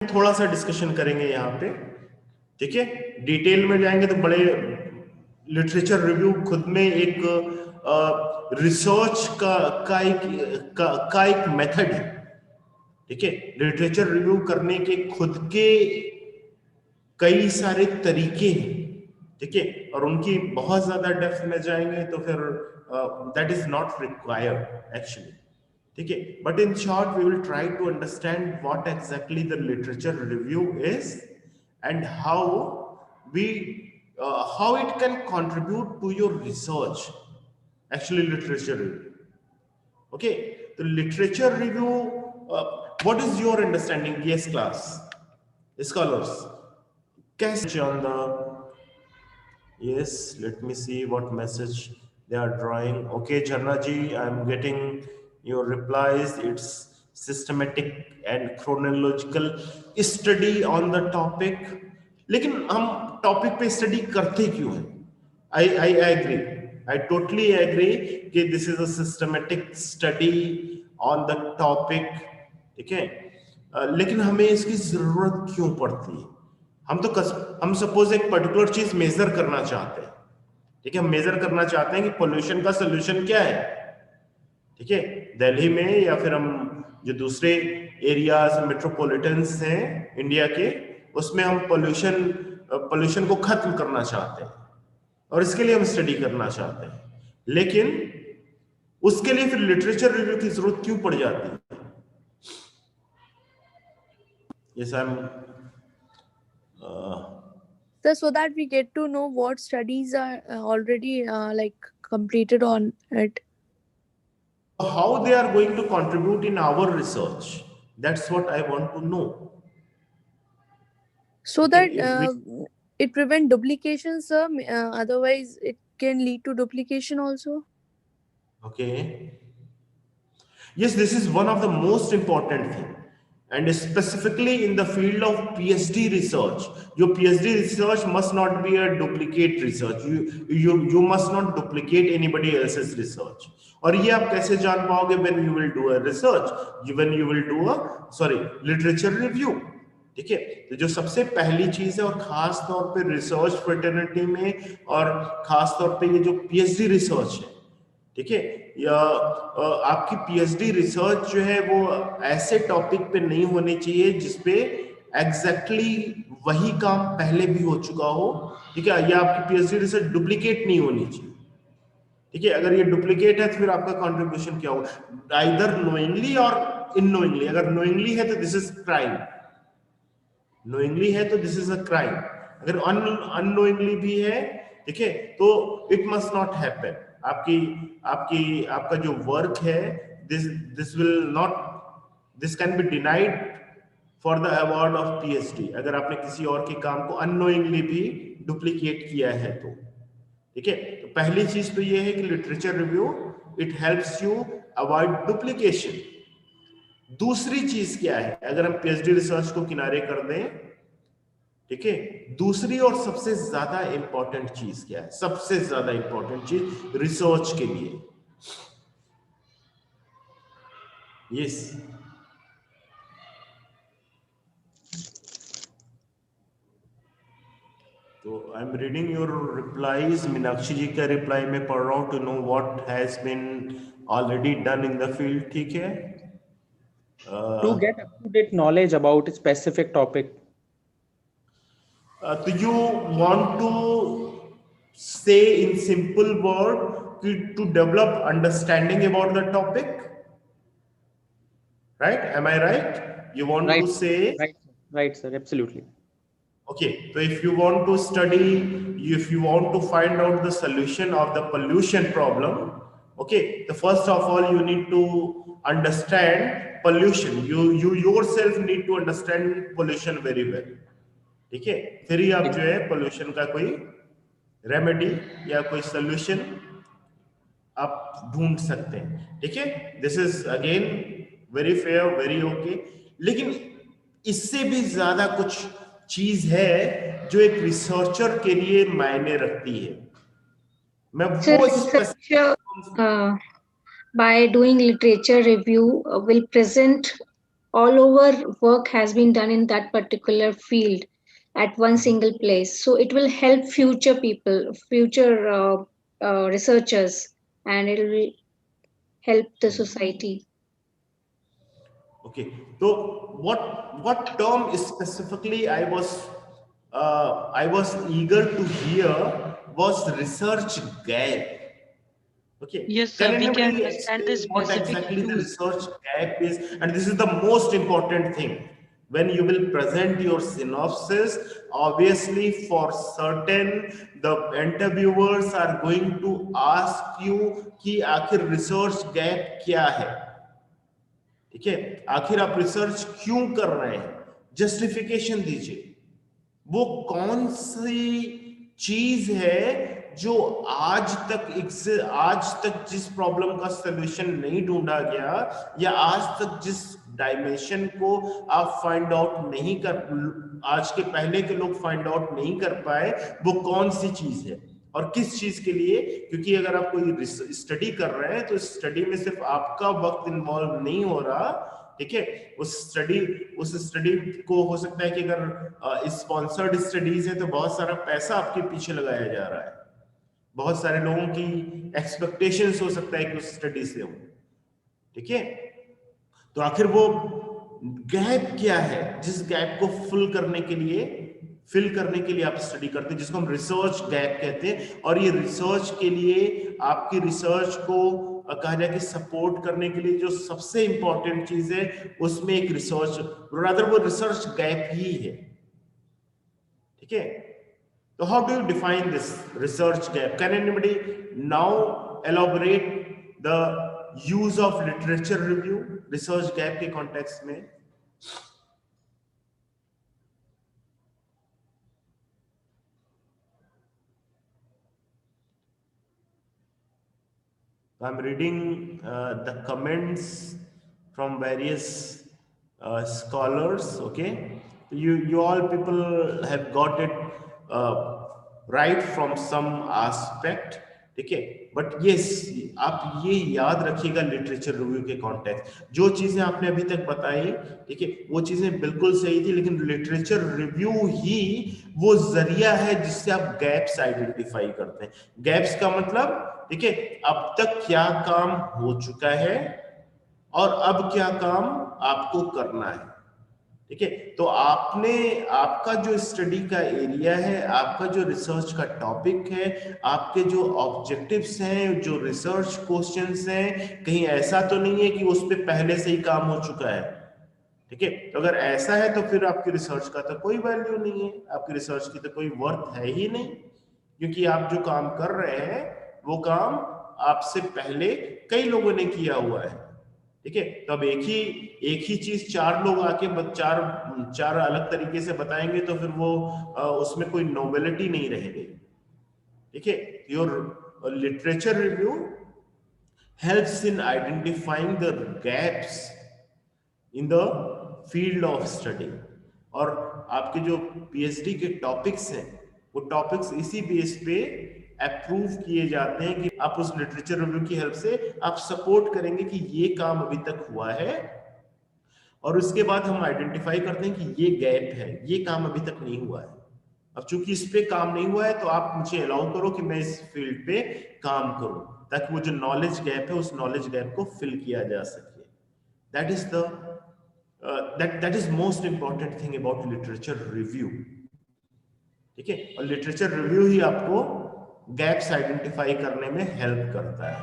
थोड़ा सा डिस्कशन करेंगे यहाँ पे, ठीक है। डिटेल में जाएंगे तो बड़े लिटरेचर रिव्यू खुद में एक रिसर्च का एक मेथड है, ठीक है। लिटरेचर रिव्यू करने के खुद के कई सारे तरीके हैं, ठीक है, और उनकी बहुत ज्यादा डेप्थ में जाएंगे तो फिर that is not required actually, ठीक है। But in short we will try to understand what exactly the literature review is and how we how it can contribute to your research, actually literature review. Okay, the literature review, what is your understanding? Yes class, scholars, कैसे on the, yes, let me see what message they are drawing. Okay Jharna ji, I am getting your replies. It's systematic and chronological study on the topic. लेकिन हम topic पे study करते क्यों हैं? I agree, I totally agree कि this is a systematic study on the topic, ठीक है। लेकिन हमें इसकी जरूरत क्यों पड़ती है? हम सपोज एक पर्टिकुलर चीज मेजर करना चाहते हैं, ठीक है। हम मेजर करना चाहते हैं कि पोल्यूशन का सोल्यूशन क्या है, ठीक है, दिल्ली में, या फिर हम जो दूसरे एरियाज मेट्रोपॉलिटन्स हैं इंडिया के, उसमें हम पोल्यूशन को खत्म करना चाहते हैं और इसके लिए हम स्टडी करना चाहते हैं। लेकिन उसके लिए फिर लिटरेचर रिव्यू की जरूरत क्यों पड़ जाती है? Yes, so that we get to know what studies are already like completed on it. How they are going to contribute in our research. That's what I want to know. So that it prevent duplication, sir. Otherwise, it can lead to duplication also. Okay. Yes, this is one of the most important thing, and specifically in the field of PhD research. Your PhD research must not be a duplicate research. You must not duplicate anybody else's research. और ये आप कैसे जान पाओगे? when you will do a research, when you will do a literature review, ठीक है। तो जो सबसे पहली चीज है, और खास तौर पे रिसर्च फ्रेटर्निटी में, और खास तौर पे ये जो पीएचडी रिसर्च है, ठीक है, या आपकी पीएचडी रिसर्च जो है वो ऐसे टॉपिक पे नहीं होनी चाहिए जिसपे एग्जैक्टली वही काम पहले भी हो चुका हो, ठीक है। या आपकी पीएचडी रिसर्च डुप्लीकेट नहीं होनी चाहिए, ठीक है। अगर ये डुप्लीकेट है तो फिर आपका कंट्रीब्यूशन क्या होगा? आइदर नोइंगली और इननोइंगली। अगर नोइंगली है तो दिस इज क्राइम, नोइंगली है तो दिस इज अ क्राइम। अगर अननोइंगली भी है, ठीक है, तो इट मस्ट नॉट हैपन। आपका जो वर्क है, this will not, this can be denied for the award of PhD अगर आपने किसी और के काम को अननोइंगली भी डुप्लीकेट किया है तो, ठीक है। तो पहली चीज तो ये है कि literature review it helps you avoid duplication. दूसरी चीज क्या है? अगर हम पीएचडी रिसर्च को किनारे कर दें, ठीक है, दूसरी और सबसे ज्यादा इंपॉर्टेंट चीज क्या है? सबसे ज्यादा इंपॉर्टेंट चीज रिसर्च के लिए, यस, तो I am reading your replies. Meenakshi ji का रिप्लाई में पढ़ रहा हूं, to know what has been already done in the field, ठीक है। To get up-to-date knowledge about a specific topic. Do you want to say in simple word to develop understanding about the topic, right? Am I right? You want to say, right sir, absolutely. Okay, so if you want to study, if you want to find out the solution of the pollution problem, okay, the first of all you need to understand pollution. You yourself need to understand pollution very well, ठीक है। फिर ही आप जो है pollution का कोई remedy या कोई सोल्यूशन आप ढूंढ सकते हैं, ठीक है। This is again very fair, very okay. लेकिन इससे भी ज्यादा कुछ चीज है जो एक रिसर्चर के लिए मायने रखती है। मैं by doing literature review will present all over work has been done in that particular field at one single place. So it will help future people, future researchers, and it will help the society. Okay, so what term specifically I was eager to hear was research gap. Okay, Yes, can sir. We can anybody understand the explain what specific exactly the issues. research gap is? And this is the most important thing. When you will present your synopsis, obviously for certain the interviewers are going to ask you कि आखिर research gap क्या है, ठीक है, आखिर आप research क्यों कर रहे हैं, जस्टिफिकेशन दीजिए, वो कौन सी चीज है जो आज तक जिस प्रॉब्लम का सॉल्यूशन नहीं ढूंढा गया, या आज तक जिस डायमेंशन को आप फाइंड आउट नहीं कर, आज के पहले के लोग फाइंड आउट नहीं कर पाए, वो कौन सी चीज है और किस चीज के लिए। क्योंकि अगर आप कोई स्टडी कर रहे हैं तो स्टडी में सिर्फ आपका वक्त इन्वॉल्व नहीं हो रहा, ठीक है, उस स्टडी को हो सकता है कि अगर स्पॉन्सर्ड स्टडीज है तो बहुत सारा पैसा आपके पीछे लगाया जा रहा है, बहुत सारे लोगों की एक्सपेक्टेशंस हो सकता है कि उस स्टडी से हो, ठीक है। तो आखिर वो गैप क्या है जिस गैप को फिल करने के लिए आप स्टडी करते हैं, जिसको हम रिसर्च गैप कहते हैं। और ये रिसर्च के लिए आपकी रिसर्च को कहा जाए कि सपोर्ट करने के लिए जो सबसे इंपॉर्टेंट चीज है उसमें एक रिसर्च, रादर वो रिसर्च गैप ही है, ठीक है। तो how do you define this research gap? Can anybody now elaborate the use of literature review research gap के कॉन्टेक्स्ट में? I'm reading the comments from various scholars. Okay, you all people have got it right from some aspect, ठीक है। But yes, आप ये याद रखिएगा literature review के context, जो चीजें आपने अभी तक बताई, ठीक है, वो चीजें बिल्कुल सही थी, लेकिन लिटरेचर रिव्यू ही वो जरिया है जिससे आप गैप्स आइडेंटिफाई करते हैं। गैप्स का मतलब, ठीक है, अब तक क्या काम हो चुका है और अब क्या काम आपको करना है, ठीक है। तो आपका जो स्टडी का एरिया है, आपका जो रिसर्च का टॉपिक है, आपके जो ऑब्जेक्टिव्स हैं, जो रिसर्च क्वेश्चंस हैं, कहीं ऐसा तो नहीं है कि उस पे पहले से ही काम हो चुका है, ठीक है। तो अगर ऐसा है तो फिर आपकी रिसर्च का तो कोई वैल्यू नहीं है, आपकी रिसर्च की तो कोई वर्थ है ही नहीं, क्योंकि आप जो काम कर रहे हैं वो काम आपसे पहले कई लोगों ने किया हुआ है, ठीक है। तो अब एक ही चीज चार लोग आके चार अलग तरीके से बताएंगे तो फिर वो उसमें कोई नोवेलिटी नहीं रहेगी, ठीक है। Your literature review helps in identifying the gaps in the field of study, और आपके जो पीएचडी के टॉपिक्स हैं वो टॉपिक्स इसी बेस पे अप्रूव किए जाते हैं कि आप उस लिटरेचर रिव्यू की हेल्प से आप सपोर्ट करेंगे कि ये काम अभी तक हुआ है, और उसके बाद हम आइडेंटिफाई करते हैं कि ये गैप है, ये काम अभी तक नहीं हुआ है। अब चूंकि इस पे काम नहीं हुआ है तो आप मुझे अलाउ करो कि मैं इस फील्ड पे काम करूं, ताकि वो जो नॉलेज गैप है उस नॉलेज गैप को फिल किया जा सके। That is the that is most important thing about literature review, ठीक है। और लिटरेचर रिव्यू ही आपको गैप्स आइडेंटिफाई करने में हेल्प करता है,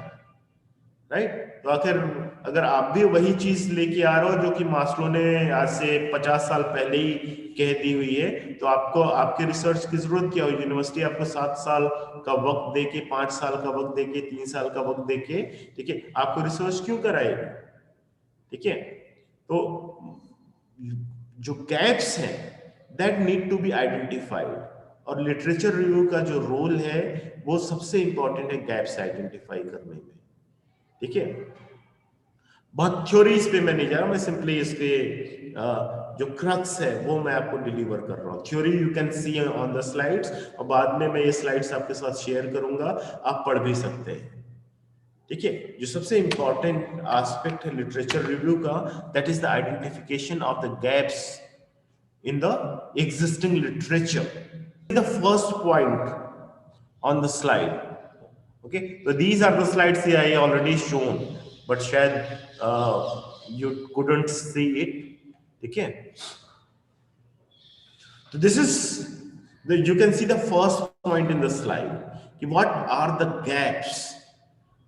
राइट। तो आखिर अगर आप भी वही चीज लेके आ रहे हो जो कि मास्लो ने आज से 50 साल पहले ही कह दी हुई है, तो आपको आपके रिसर्च की जरूरत क्या हो? यूनिवर्सिटी आपको 7 साल का वक्त देके, 5 साल का वक्त देके, 3 साल का वक्त देके, ठीक है, आपको रिसर्च क्यों कराएगी, ठीक है। तो जो गैप्स हैं that need to be identified, और लिटरेचर रिव्यू का जो रोल है वो सबसे इंपॉर्टेंट है गैप्स आइडेंटिफाई करने में, ठीक है। बहुत थ्योरीज पे मैं नहीं जा रहा, मैं सिंपली इसके जो क्रक्स है वो मैं आपको डिलीवर कर रहा हूँ। Theory you can see on the slides, और बाद में मैं ये स्लाइड्स आपके साथ शेयर करूंगा, आप पढ़ भी सकते हैं, ठीक है, जो सबसे इंपॉर्टेंट एस्पेक्ट है लिटरेचर रिव्यू का, that is the identification of the gaps in the existing literature. The first point on the slide. Okay, so these are the slides I already shown, but शायद you couldn't see it. Okay, so this is you can see the first point in the slide. What are the gaps?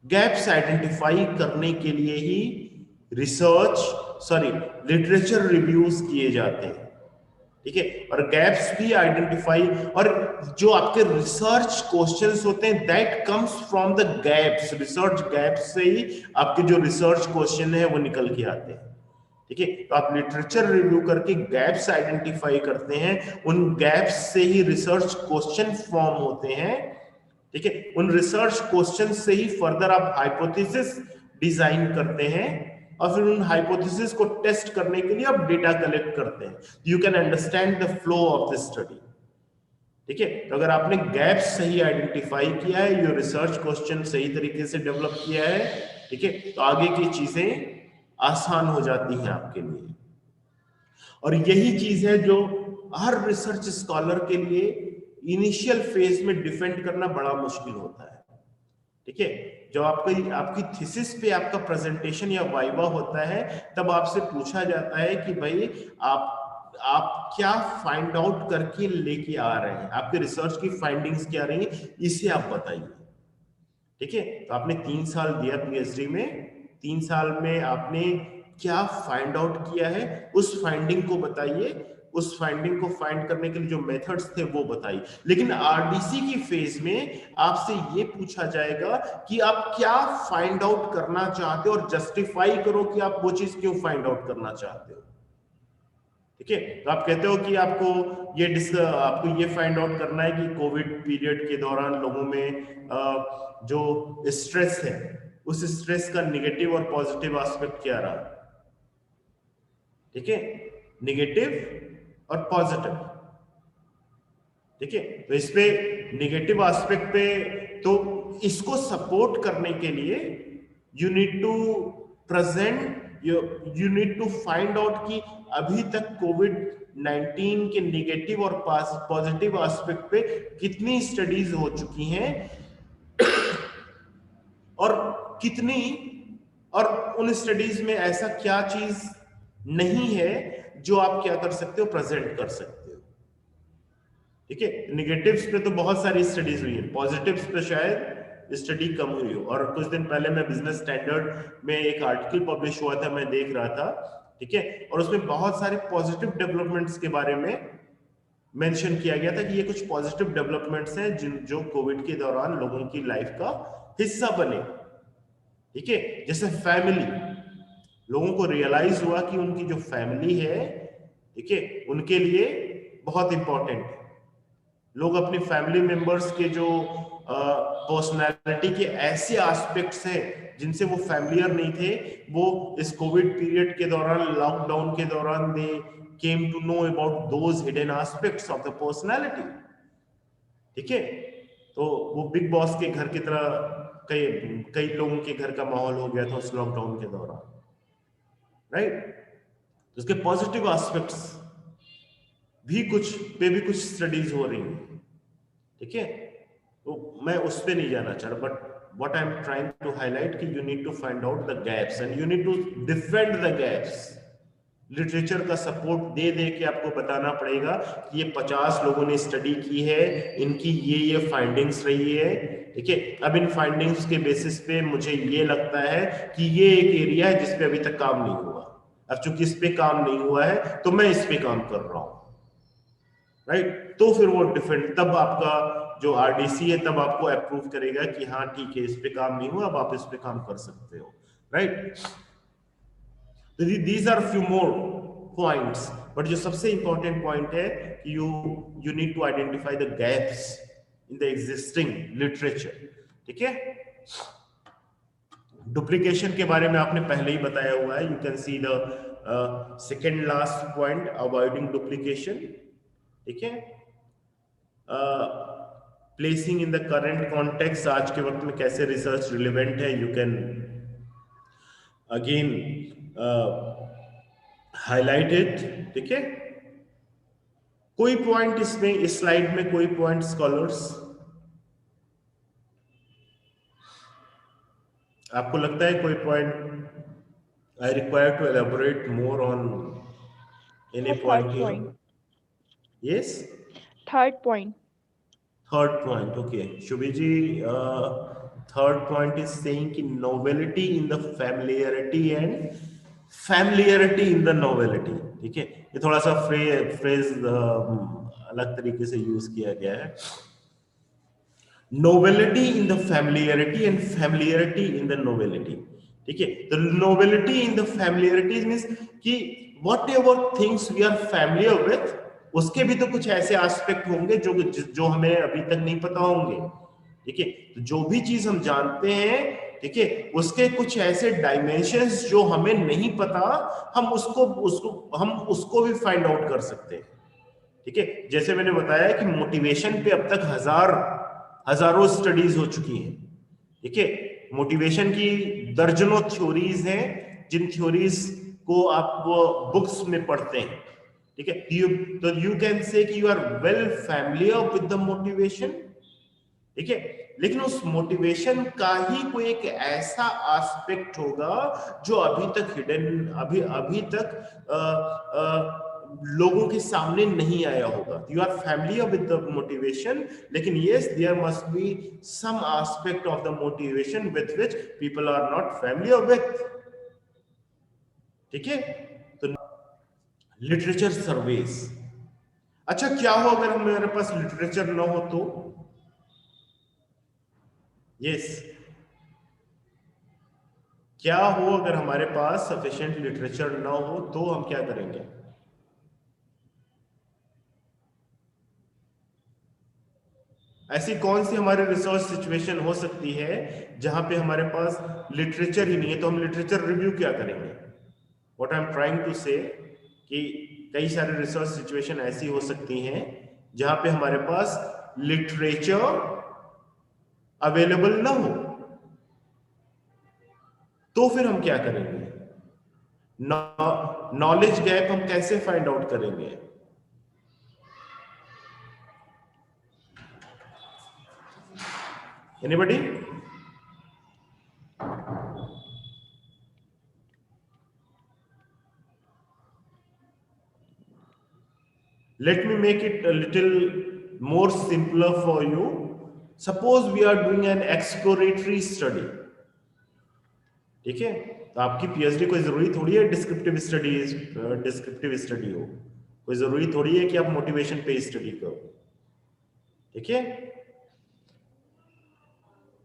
Gaps identify करने के लिए ही literature reviews किए जाते हैं, ठीक है, और गैप्स भी आइडेंटिफाई, और जो आपके रिसर्च क्वेश्चंस होते हैं that comes from the gaps, research gaps से ही आपके जो रिसर्च क्वेश्चन है वो निकल के आते हैं, ठीक है। तो आप लिटरेचर रिव्यू करके गैप्स आइडेंटिफाई करते हैं, उन गैप्स से ही रिसर्च क्वेश्चन फॉर्म होते हैं, ठीक है, उन रिसर्च क्वेश्चन से ही फर्दर आप हाइपोथेसिस डिजाइन करते हैं, और फिर उन हाइपोथेसिस को टेस्ट करने के लिए आप डेटा कलेक्ट करते हैं। You can understand the flow of the study, ठीक है। तो अगर आपने गैप्स सही आइडेंटिफाई किया है, यो रिसर्च क्वेश्चन सही तरीके से डेवलप किया है, ठीक है, तो आगे की चीजें आसान हो जाती हैं आपके लिए। और यही चीज है जो हर रिसर्च स्कॉलर के लिए इनिशियल फेज में डिफेंड करना बड़ा मुश्किल होता है, ठीक है। जो आपकी थीसिस पे आपका प्रेजेंटेशन या वाइवा होता है, तब आपसे पूछा जाता है कि भाई आप क्या फाइंड आउट करके लेके आ रहे हैं, आपके रिसर्च की फाइंडिंग्स क्या रही हैं, इसे आप बताइए, ठीक है। तो आपने 3 साल दिया पीएचडी में, 3 साल में आपने क्या फाइंड आउट किया है, उस फाइंडिंग को बताइए, उस फाइंडिंग को फाइंड करने के लिए जो मेथड्स थे वो बताइए। लेकिन आरडीसी की फेज में आपसे ये पूछा जाएगा कि आप क्या फाइंड आउट करना चाहते हो, और जस्टिफाई करो कि आप वो चीज क्यों फाइंड आउट करना चाहते हो, ठीक है। तो आप कहते हो कि आपको ये फाइंड आउट करना है कि कोविड पीरियड के दौरान लोगों में जो स्ट्रेस है, उस स्ट्रेस का निगेटिव और पॉजिटिव एस्पेक्ट क्या रहा, ठीक है, निगेटिव और पॉजिटिव, ठीक है। तो इस पे निगेटिव एस्पेक्ट पे, तो इसको सपोर्ट करने के लिए you need to present, you need to find out कि अभी तक कोविड-19 के निगेटिव और पॉजिटिव एस्पेक्ट पे कितनी स्टडीज हो चुकी हैं, और उन स्टडीज में ऐसा क्या चीज नहीं है जो आप क्या कर सकते हो, प्रेजेंट कर सकते हो, ठीक है। निगेटिव्स पे तो बहुत सारी स्टडीज हुई है, पॉजिटिव्स पे शायद स्टडी कम हुई हो। और कुछ दिन पहले मैं बिजनेस स्टैंडर्ड में एक आर्टिकल पब्लिश हुआ था, मैं देख रहा था, ठीक है, और उसमें बहुत सारे पॉजिटिव डेवलपमेंट्स के बारे में मेंशन किया गया था कि ये कुछ पॉजिटिव डेवलपमेंट्स हैं जो कोविड के दौरान लोगों की लाइफ का हिस्सा बने, ठीक है। जैसे फैमिली, लोगों को रियलाइज हुआ कि उनकी जो फैमिली है, ठीक है, उनके लिए बहुत इंपॉर्टेंट है। लोग अपनी फैमिली मेंबर्स के जो पर्सनालिटी के ऐसे एस्पेक्ट्स हैं जिनसे वो फैमिलियर नहीं थे, वो इस कोविड पीरियड के दौरान, लॉकडाउन के दौरान they came to know about those hidden aspects of the personality, ठीक है। तो वो बिग बॉस के घर की तरह कई लोगों के घर का माहौल हो गया था उस लॉकडाउन के दौरान, राइट। उसके पॉजिटिव एस्पेक्ट्स भी कुछ स्टडीज हो रही हैं, ठीक है। तो मैं उस पे नहीं जाना चाह रहा, but what I am trying to highlight कि you need to find out the gaps and you need to defend the gaps. Literature का सपोर्ट दे के आपको बताना पड़ेगा कि ये 50 लोगों ने स्टडी की है, इनकी ये फाइंडिंग्स रही है, ठीक है। अब इन फाइंडिंग्स के बेसिस पे मुझे ये लगता है कि ये एक एरिया है जिस पे अभी तक काम नहीं हुआ, अब चूंकि इस पे काम नहीं हुआ है तो मैं इस पे काम कर रहा हूं, राइट। तो फिर वो डिफेंड, तब आपका जो आरडीसी है तब आपको अप्रूव करेगा कि हाँ ठीक है, इस पे काम नहीं हुआ, अब आप इस पे काम कर सकते हो, right. These are few more points, but जो सबसे important point है कि you need to identify the gaps in the existing literature, ठीक है। डुप्लीकेशन के बारे में आपने पहले ही बताया हुआ है, you can see the second last point, avoiding duplication, ठीक है। Placing in the current context, आज के वक्त में कैसे रिसर्च रिलेवेंट है, you can again highlight it. ठीक है, कोई पॉइंट इसमें, इस स्लाइड में कोई पॉइंट स्कॉलर्स आपको लगता है कोई point I require to elaborate more on any point here? Yes, Third point. third point, okay, Shubhi ji, third point is saying ki novelty in the familiarity and familiarity in the novelty। ठीक है, ये थोड़ा सा phrase अलग तरीके से use किया गया है। novelty in the familiarity and familiarity in the novelty। ठीक है, the novelty in the familiarity means कि whatever things we are familiar with, उसके भी तो कुछ ऐसे एस्पेक्ट होंगे जो हमें अभी तक नहीं पता होंगे। ठीक है, तो जो भी चीज हम जानते हैं, ठीक है, उसके कुछ ऐसे डायमेंशंस जो हमें नहीं पता, हम उसको भी फाइंड आउट कर सकते हैं। ठीक है, जैसे मैंने बताया कि मोटिवेशन पे अब तक हजारों स्टडीज हो चुकी हैं। ठीक है, मोटिवेशन की दर्जनों थ्योरीज हैं, जिन थ्योरीज को आप बुक्स में पढ़ते हैं। ठीक है, तो यू कैन से कि you are well familiar with the motivation. ठीक है, लेकिन उस मोटिवेशन का ही कोई एक ऐसा एस्पेक्ट होगा जो अभी तक हिडन, अभी तक लोगों के सामने नहीं आया होगा। You are familiar with the motivation, लेकिन yes, there must be some aspect of the motivation with which people are not familiar with. ठीक है, तो लिटरेचर सर्वेस। अच्छा, क्या हो अगर हमारे पास लिटरेचर ना हो तो? यस, क्या हो अगर हमारे पास सफिशिएंट लिटरेचर ना हो तो हम क्या करेंगे? ऐसी कौन सी हमारी रिसर्च सिचुएशन हो सकती है जहां पे हमारे पास लिटरेचर ही नहीं है, तो हम लिटरेचर रिव्यू क्या करेंगे? What I am trying to say कि कई सारे रिसर्च सिचुएशन ऐसी हो सकती हैं जहां पे हमारे पास लिटरेचर अवेलेबल ना हो, तो फिर हम क्या करेंगे? नॉलेज गैप हम कैसे फाइंड आउट करेंगे? Anybody? Let me make it a little more simpler for you. Suppose we are doing an exploratory study। ठीक है, तो आपकी पीएचडी कोई जरूरी थोड़ी है डिस्क्रिप्टिव स्टडी हो, कोई जरूरी थोड़ी है कि आप मोटिवेशन पे स्टडी करो। ठीक है,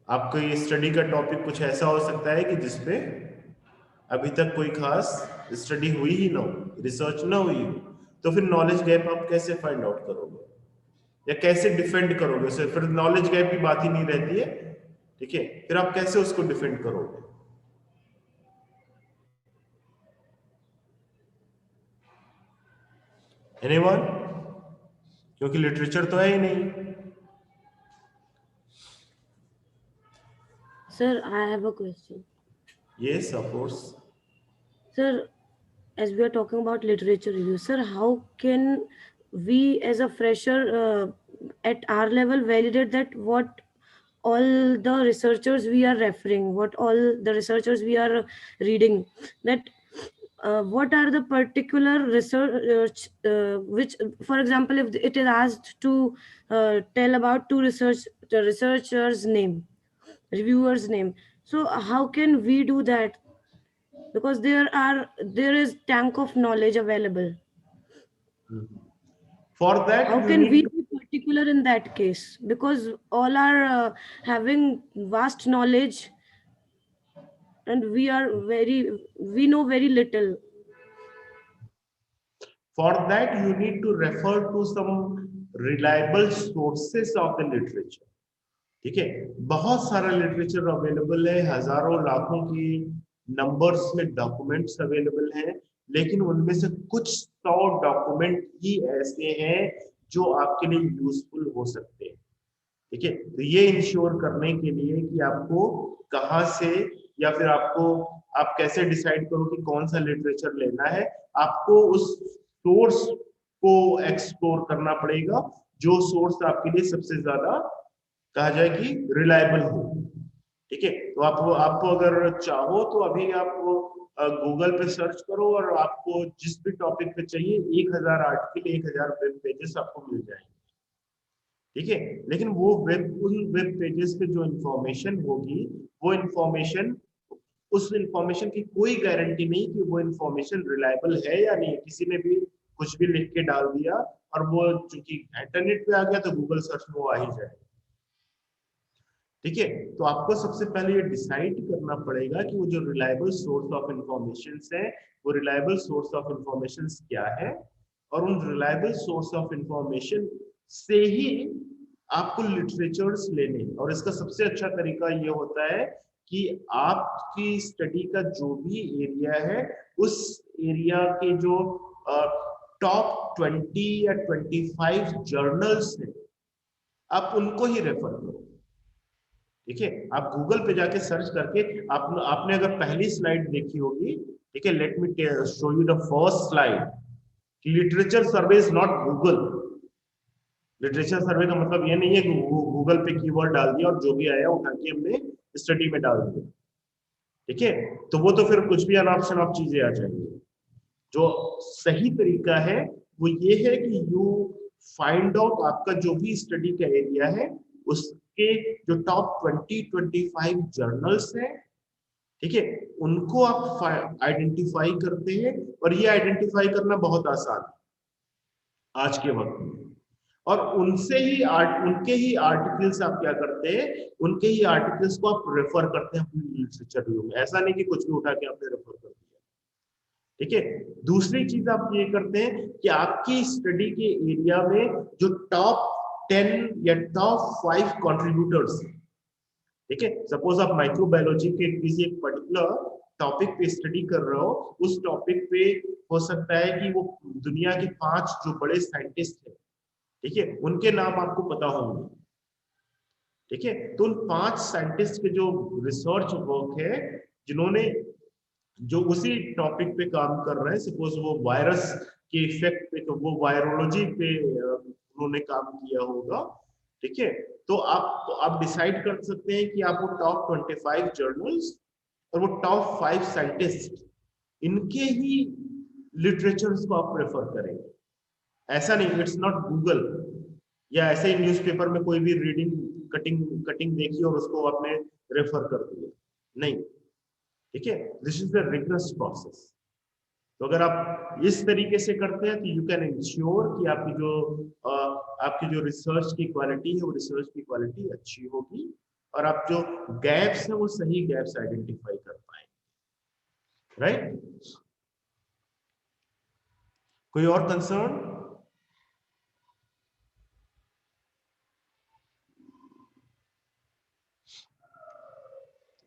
आपको ये स्टडी का टॉपिक कुछ ऐसा हो सकता है कि जिसपे अभी तक कोई खास स्टडी हुई ही ना हो, रिसर्च ना हुई हो, तो फिर नॉलेज गैप आप कैसे फाइंड आउट करोगे या कैसे डिफेंड करोगे उसे? फिर नॉलेज गैप की बात ही नहीं रहती है। ठीक है, फिर आप कैसे उसको डिफेंड करोगे? एनीवन? क्योंकि लिटरेचर तो है ही नहीं। Sir, I have a question. Yes, of course. Sir, as we are talking about literature review, sir, how can we as a fresher at our level validate that what all the researchers we are referring, what all the researchers we are reading, that what are the particular research which, for example, if it is asked to tell about the researcher's name, reviewer's name, so how can we do that? Because there is tank of knowledge available. For that, how can we be particular in that case? Because all are having vast knowledge and we know very little. For that, you need to refer to some reliable sources of the literature। ठीक है, बहुत सारा literature available है, हजारों लाखों की numbers में documents available हैं, लेकिन उनमें से कुछ 100 डॉक्यूमेंट ही ऐसे हैं जो आपके लिए यूजफुल हो सकते हैं। ठीक है। तो ये इंश्योर करने के लिए कि आपको कहाँ से, या फिर आपको, आप कैसे डिसाइड करो कि कौन सा लिटरेचर लेना है, आपको उस सोर्स को एक्सप्लोर करना पड़ेगा जो सोर्स आपके लिए सबसे ज्यादा कहा जाए कि रिलायबल हो। ठीक है। तो आपको अगर चाहो तो अभी आप गूगल पे सर्च करो और आपको जिस भी टॉपिक पे चाहिए 1000 आर्टिकल, 1000 वेब पेजेस आपको मिल जाएंगे। ठीक है। लेकिन वो उन वेब पेजेस पे जो इंफॉर्मेशन होगी, वो इंफॉर्मेशन, उस इंफॉर्मेशन की कोई गारंटी नहीं कि वो इंफॉर्मेशन रिलायबल है या नहीं। किसी ने भी कुछ भी लिख के डाल दिया और वो चूंकि इंटरनेट पे आ गया तो गूगल सर्च में वो आ ही जाएगा। ठीक है। तो आपको सबसे पहले ये डिसाइड करना पड़ेगा कि वो जो रिलायबल सोर्स ऑफ इंफॉर्मेशन है, वो रिलायबल सोर्स ऑफ इंफॉर्मेशन क्या है, और उन रिलायबल सोर्स ऑफ इंफॉर्मेशन से ही आपको लिटरेचर्स लेने। और इसका सबसे अच्छा तरीका ये होता है कि आपकी स्टडी का जो भी एरिया है, उस एरिया के जो टॉप 20 या 25 जर्नल्स हैं, आप उनको ही रेफर करो। ठीक है। आप गूगल पे जाके सर्च करके, आपने अगर पहली स्लाइड देखी होगी, ठीक है, let me show you the first slide. Literature survey is not Google. Literature survey का मतलब ये नहीं है कि गूगल पे कीवर्ड डाल दिया और जो भी आया उठा के हमने स्टडी में डाल दिया। ठीक है। तो वो तो फिर कुछ भी अनऑप्शन ऑफ चीजें आ जाएंगी। जो सही तरीका है वो ये है कि यू फाइंड आउट आपका जो भी स्टडी का एरिया है, उसके जो टॉप 20-25 जर्नल्स हैं, ठीक है, उनको आप आइडेंटिफाई करते हैं। और ये आइडेंटिफाई करना बहुत आसान है आज के वक्त में। और उनके ही आर्टिकल्स आप क्या करते हैं, उनके ही आर्टिकल्स को आप रेफर करते हैं अपनी लिटरेचर रिव्यू में। ऐसा नहीं कि कुछ भी उठा के आपने रेफर कर दिया। ठीक है। दूसरी चीज आप ये करते हैं कि आपकी स्टडी के एरिया में जो टॉप 10 या टॉप 5 कंट्रीब्यूटर्स, ठीक है, सपोज आप माइक्रोबायोलॉजी के किसी एक पर्टिकुलर टॉपिक पे स्टडी कर रहे हो, उस टॉपिक पे हो सकता है कि वो दुनिया के 5 जो बड़े साइंटिस्ट हैं, ठीक है, उनके नाम आपको पता होंगे। ठीक है। तो उन 5 साइंटिस्ट के जो रिसर्च वर्क है, जिन्होंने जो उसी टॉपिक पे काम कर रहे हैं, सपोज वो वायरस के इफेक्ट पे, तो वो वायरोलॉजी पे उन्होंने काम किया होगा। ठीक है। तो आप डिसाइड कर सकते हैं कि आप वो टॉप 25 जर्नल्स और वो टॉप 5 साइंटिस्ट, इनके ही लिटरेचर्स को आप प्रेफर करेंगे। ऐसा नहीं, इट्स नॉट गूगल या ऐसे ही न्यूज़पेपर में कोई भी रीडिंग कटिंग देखी और उसको आपने रेफर कर दिया, नहीं। ठीक है। This is the rigorous process. तो अगर आप इस तरीके से करते हैं तो यू कैन इंश्योर कि आपकी जो रिसर्च की क्वालिटी है, वो रिसर्च की क्वालिटी अच्छी होगी, और आप जो गैप्स हैं वो सही गैप्स आइडेंटिफाई कर पाएंगे। राइट। कोई और concern?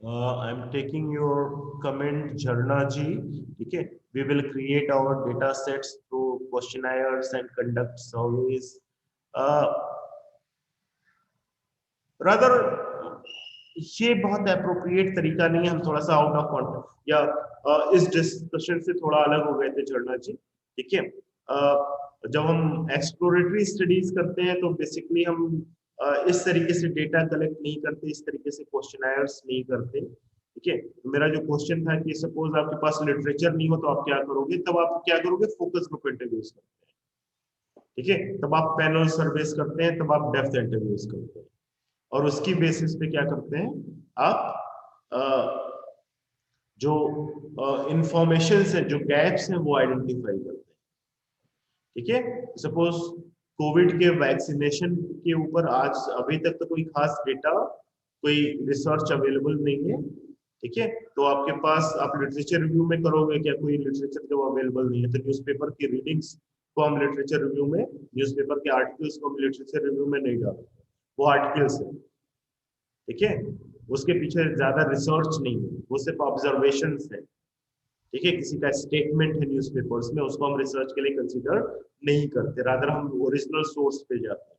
I'm taking your comment, Jharna ji. Okay, we will create our data sets through questionnaires and conduct surveys. Rather, ये बहुत अप्रोप्रिएट तरीका नहीं है। हम थोड़ा सा आउट ऑफ कॉन्टेक्स्ट या इस डिस्कशन से थोड़ा अलग हो गए थे झरना जी। ठीक है। जब हम एक्सप्लोरेटरी स्टडीज करते हैं तो बेसिकली हम इस तरीके से डेटा कलेक्ट नहीं करते, इस तरीके से क्वेश्चनायर्स नहीं करते। ठीक है। तो मेरा जो क्वेश्चन था कि सपोज आपके पास लिटरेचर नहीं हो तो आप क्या करोगे, तब आप क्या करोगे, फोकस ग्रुप इंटरव्यूज करते हैं। ठीक है। तब आप पैनल सर्वेस करते हैं, तब आप डेप्थ इंटरव्यूज करते हैं, और उसकी बेसिस पे क्या करते हैं, आप जो इंफॉर्मेशन है, जो गैप्स हैं, वो आइडेंटिफाई करते हैं। ठीक है। सपोज कोविड के वैक्सीनेशन के ऊपर आज अभी तक तो कोई खास डेटा, कोई रिसर्च अवेलेबल नहीं है। ठीक है। तो आपके पास, आप लिटरेचर रिव्यू में करोगे क्या, कोई लिटरेचर जब अवेलेबल नहीं है तो न्यूज़पेपर की रीडिंग्स को हम लिटरेचर रिव्यू में, न्यूज़पेपर के आर्टिकल्स को हम लिटरेचर रिव्यू में नहीं डालते, वो आर्टिकल्स है। ठीक है। उसके पीछे ज्यादा रिसर्च नहीं है, वो सिर्फ ऑब्जर्वेशंस है। ठीक है। किसी का स्टेटमेंट है न्यूज़पेपर्स में, उसको हम रिसर्च के लिए कंसीडर नहीं करते, रादर हम ओरिजिनल सोर्स पे जाते हैं।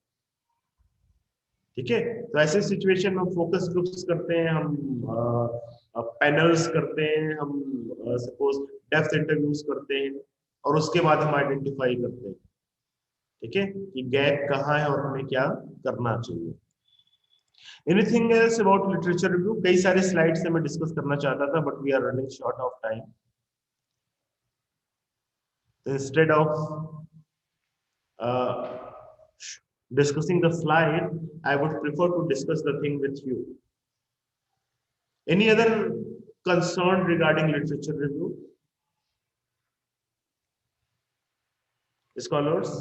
ठीक है। तो ऐसे सिचुएशन में फोकस ग्रुप्स करते हैं, हम पैनल्स करते हैं, हम सपोज डेप्थ इंटरव्यूज करते हैं, और उसके बाद हम आइडेंटिफाई करते हैं, ठीक है, कि गैप कहाँ है और हमें क्या करना चाहिए। Anything else about literature review? कई सारे स्लाइड्स से मैं डिस्कस करना चाहता था, but we are running short of time. Instead of discussing the slide, I would prefer to discuss the thing with you. Any other concern regarding literature review? Scholars?